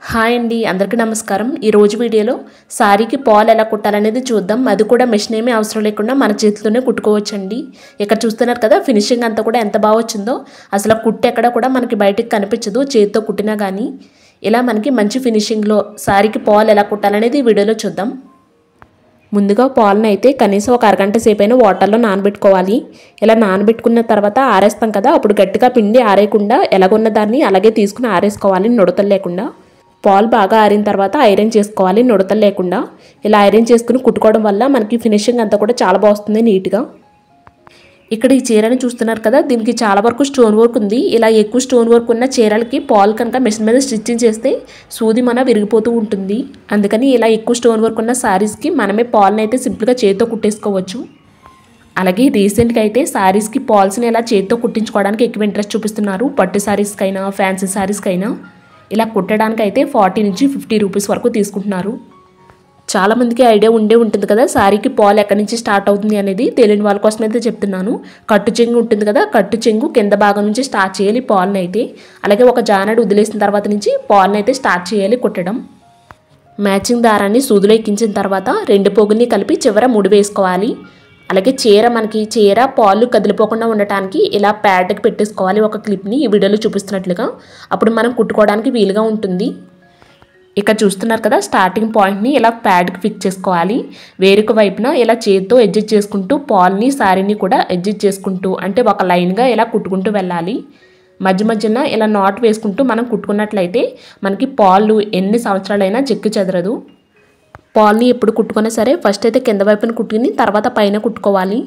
Hi అండి, అందరికీ నమస్కారం. ఈ రోజు వీడియోలో సారీకి పాల్ ఎలా కుట్టాలనేది చూద్దాం. అది కూడా మెషిన్ ఏమీ అవసరం లేకుండా మన చేతితోనే కుట్టుకోవచ్చండి. ఇక్కడ చూస్తున్నారు కదా, ఫినిషింగ్ అంతా కూడా ఎంత బాగా వచ్చిందో. అసలు కుట్టు ఎక్కడ కూడా మనకి బయటికి కనిపించదు, చేతితో కుట్టినా కానీ. ఇలా మనకి మంచి ఫినిషింగ్లో సారీకి పాల్ ఎలా కుట్టాలనేది ఈ వీడియోలో చూద్దాం. ముందుగా పాలను అయితే కనీసం ఒక అరగంట సేపు అయినా వాటర్లో నానబెట్టుకోవాలి. ఇలా నానబెట్టుకున్న తర్వాత ఆరేస్తాం కదా, అప్పుడు గట్టిగా పిండి ఆరేయకుండా ఎలాగున్న దాన్ని అలాగే తీసుకుని ఆరేసుకోవాలి, నుడతలు లేకుండా. పాలు బాగా ఆరిన తర్వాత ఐరన్ చేసుకోవాలి, నుడతలు లేకుండా. ఇలా ఐరన్ చేసుకుని కుట్టుకోవడం వల్ల మనకి ఫినిషింగ్ అంతా కూడా చాలా బాగుంది, నీట్గా. ఇక్కడ ఈ చీరని చూస్తున్నారు కదా, దీనికి చాలా వరకు స్టోన్ వర్క్ ఉంది. ఇలా ఎక్కువ స్టోన్ వర్క్ ఉన్న చీరలకి పాలు కనుక మిషన్ మీద స్టిచ్చింగ్ చేస్తే సూది మన విరిగిపోతూ ఉంటుంది. అందుకని ఇలా ఎక్కువ స్టోన్ వర్క్ ఉన్న శారీస్కి మనమే పాలను అయితే సింపుల్గా చేతితో కుట్టేసుకోవచ్చు. అలాగే రీసెంట్గా అయితే శారీస్కి పాల్స్ని ఇలా చేతితో కుట్టించుకోవడానికి ఎక్కువ ఇంట్రెస్ట్ చూపిస్తున్నారు. పట్టు శారీస్కైనా ఫ్యాన్సీ శారీస్కైనా ఇలా కుట్టడానికి అయితే 40 నుంచి 50 రూపీస్ వరకు తీసుకుంటున్నారు. చాలామందికి ఐడియా ఉంటుంది కదా, శారీకి పాల్ ఎక్కడి నుంచి స్టార్ట్ అవుతుంది అనేది. తెలియని వాళ్ళ కోసం అయితే చెప్తున్నాను. కట్టు చెంగు ఉంటుంది కదా, కట్టు చెంగు కింద భాగం నుంచి స్టార్ట్ చేయాలి పాల్ని అయితే. అలాగే ఒక జానడు వదిలేసిన తర్వాత నుంచి పాల్ని అయితే స్టార్ట్ చేయాలి కుట్టడం. మ్యాచింగ్ దారాన్ని సూదిలో ఎక్కించిన తర్వాత 2 పోగుల్ని కలిపి చివర ముడి వేసుకోవాలి. అలాగే మనకి చీర పాలు కదిలిపోకుండా ఉండటానికి ఇలా ప్యాడ్కి పెట్టేసుకోవాలి ఒక క్లిప్ని, ఈ వీడియోలో చూపిస్తున్నట్లుగా. అప్పుడు మనం కుట్టుకోవడానికి వీలుగా ఉంటుంది. ఇక్కడ చూస్తున్నారు కదా, స్టార్టింగ్ పాయింట్ని ఇలా ప్యాడ్కి ఫిక్స్ చేసుకోవాలి. వేరొక వైపున ఇలా చేతితో అడ్జస్ట్ చేసుకుంటూ పాల్ని శారీని కూడా అడ్జస్ట్ చేసుకుంటూ, అంటే ఒక లైన్గా ఇలా కుట్టుకుంటూ వెళ్ళాలి. మధ్య మధ్యన ఇలా నాట్ వేసుకుంటూ మనం కుట్టుకున్నట్లయితే మనకి పాలు ఎన్ని సంవత్సరాలైనా చెక్కి చెదరదు. పాల్ని ఎప్పుడు కుట్టుకున్నా సరే ఫస్ట్ అయితే కింద వైపున కుట్టుకుని తర్వాత పైన కుట్టుకోవాలి.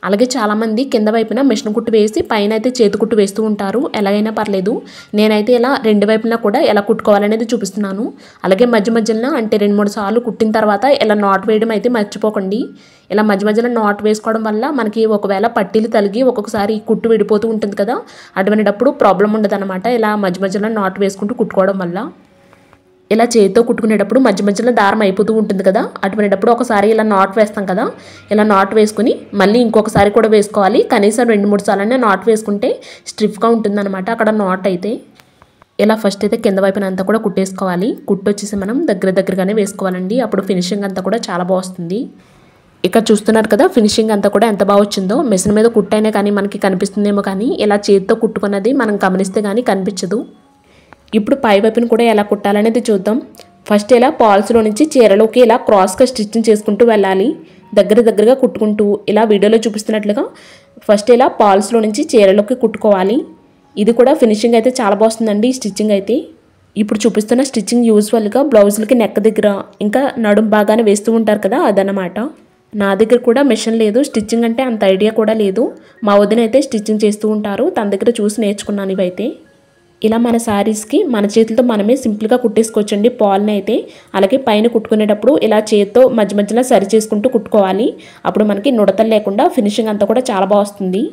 అలాగే చాలామంది కింద వైపున మిషన్ కుట్టు వేసి పైన అయితే చేతి కుట్టు వేస్తూ ఉంటారు. ఎలాగైనా పర్లేదు, నేనైతే ఇలా 2 వైపున కూడా ఎలా కుట్టుకోవాలనేది చూపిస్తున్నాను. అలాగే మధ్య మధ్యలో అంటే 2-3 సార్లు కుట్టిన తర్వాత ఇలా నాట్ వేయడం అయితే మర్చిపోకండి. ఇలా మధ్య మధ్యలో నాట్ వేసుకోవడం వల్ల మనకి ఒకవేళ పట్టీలు తలిగి ఒక్కొక్కసారి కుట్టు విడిపోతూ ఉంటుంది కదా, అటువంటిప్పుడు ప్రాబ్లం ఉండదు అనమాట. ఇలా మధ్య మధ్యలో నాట్ వేసుకుంటూ కుట్టుకోవడం వల్ల. ఇలా చేతితో కుట్టుకునేటప్పుడు మధ్య మధ్యలో దారం అయిపోతూ ఉంటుంది కదా, అటువంటిప్పుడు ఒకసారి ఇలా నాట్ వేస్తాం కదా, ఇలా నాట్ వేసుకుని మళ్ళీ ఇంకొకసారి కూడా వేసుకోవాలి. కనీసం 2-3 సార్లనే నాట్ వేసుకుంటే స్ట్రిఫ్గా ఉంటుందన్నమాట అక్కడ నాట్ అయితే. ఇలా ఫస్ట్ అయితే కింద వైపున అంతా కూడా కుట్టేసుకోవాలి. కుట్టు వచ్చేసి మనం దగ్గరగానే వేసుకోవాలండి, అప్పుడు ఫినిషింగ్ అంతా కూడా చాలా బాగుంది. ఇక్కడ చూస్తున్నారు కదా, ఫినిషింగ్ అంతా కూడా ఎంత బాగా వచ్చిందో. మిషన్ మీద కుట్టైనా కానీ మనకి కనిపిస్తుందేమో కానీ ఇలా చేతితో కుట్టుకున్నది మనం గమనిస్తే కానీ కనిపించదు. ఇప్పుడు పై వైపును కూడా ఎలా కుట్టాలనేది చూద్దాం. ఫస్ట్ ఇలా పాల్స్లో నుంచి చీరలోకి ఇలా క్రాస్గా స్టిచ్చింగ్ చేసుకుంటూ వెళ్ళాలి. దగ్గరగా కుట్టుకుంటూ ఇలా వీడియోలో చూపిస్తున్నట్లుగా ఫస్ట్ ఇలా పాల్స్లో నుంచి చీరలోకి కుట్టుకోవాలి. ఇది కూడా ఫినిషింగ్ అయితే చాలా బాగుందండి ఈ స్టిచ్చింగ్ అయితే. ఇప్పుడు చూపిస్తున్న స్టిచ్చింగ్ యూజువల్గా బ్లౌజులకి నెక్ దగ్గర ఇంకా నడుం బాగానే వేస్తూ ఉంటారు కదా, అదనమాట. నా దగ్గర కూడా మిషన్ లేదు, స్టిచ్చింగ్ అంటే అంత ఐడియా కూడా లేదు. మా వదిన అయితే స్టిచ్చింగ్ చేస్తూ ఉంటారు, తన దగ్గర చూసి నేర్చుకున్నాను ఇవైతే. ఇలా మన శారీస్కి మన చేతులతో మనమే సింపుల్గా కుట్టేసుకోవచ్చండి పాల్ని అయితే. అలాగే పైన కుట్టుకునేటప్పుడు ఇలా చేతితో మధ్య మధ్యలో సరి చేసుకుంటూ కుట్టుకోవాలి. అప్పుడు మనకి నుడతలు లేకుండా ఫినిషింగ్ అంతా కూడా చాలా బాగుంది.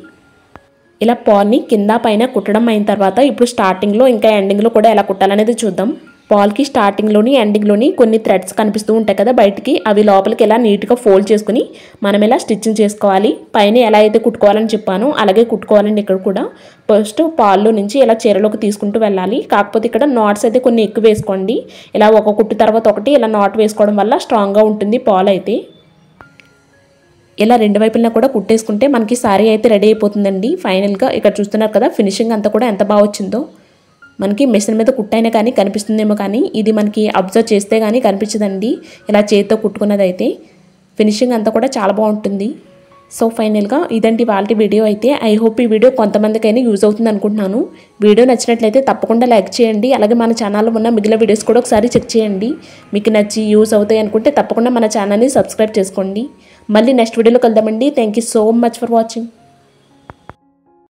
ఇలా పాల్ని కింద పైన కుట్టడం అయిన తర్వాత ఇప్పుడు స్టార్టింగ్లో ఇంకా ఎండింగ్లో కూడా ఎలా కుట్టాలనేది చూద్దాం. పాల్కి స్టార్టింగ్లోని ఎండింగ్లోని కొన్ని థ్రెడ్స్ కనిపిస్తూ ఉంటాయి కదా బయటికి, అవి లోపలికి ఇలా నీట్గా ఫోల్డ్ చేసుకుని మనం ఇలా స్టిచ్చింగ్ చేసుకోవాలి. పైన ఎలా అయితే కుట్టుకోవాలని చెప్పానో అలాగే కుట్టుకోవాలండి. ఇక్కడ కూడా ఫస్ట్ పాల్లో నుంచి ఇలా చీరలోకి తీసుకుంటూ వెళ్ళాలి. కాకపోతే ఇక్కడ నాట్స్ అయితే కొన్ని ఎక్కువ వేసుకోండి. ఇలా ఒక కుట్టు తర్వాత ఒకటి ఇలా నాట్ వేసుకోవడం వల్ల స్ట్రాంగ్గా ఉంటుంది పాల్ అయితే. ఇలా 2 వైపులా కూడా కుట్టేసుకుంటే మనకి శారీ అయితే రెడీ అయిపోతుందండి ఫైనల్గా. ఇక్కడ చూస్తున్నారు కదా, ఫినిషింగ్ అంతా కూడా ఎంత బాగా వచ్చిందో. మనకి మిషన్ మీద కుట్టైనా కానీ కనిపిస్తుందేమో కానీ ఇది మనకి అబ్జర్వ్ చేస్తే కానీ కనిపించదండి. ఇలా చేతితో కుట్టుకున్నది అయితే ఫినిషింగ్ అంతా కూడా చాలా బాగుంటుంది. సో ఫైనల్గా ఇదండి వాళ్ళ వీడియో అయితే. ఐ హోప్ ఈ వీడియో కొంతమందికైనా యూజ్ అవుతుంది అనుకుంటున్నాను. వీడియో నచ్చినట్లయితే తప్పకుండా లైక్ చేయండి. అలాగే మన ఛానల్లో ఉన్న మిగిలిన వీడియోస్ కూడా ఒకసారి చెక్ చేయండి. మీకు నచ్చి యూజ్ అవుతాయి అనుకుంటే తప్పకుండా మన ఛానల్ని సబ్స్క్రైబ్ చేసుకోండి. మళ్ళీ నెక్స్ట్ వీడియోలో కలుద్దామండి. Thank you so much for watching.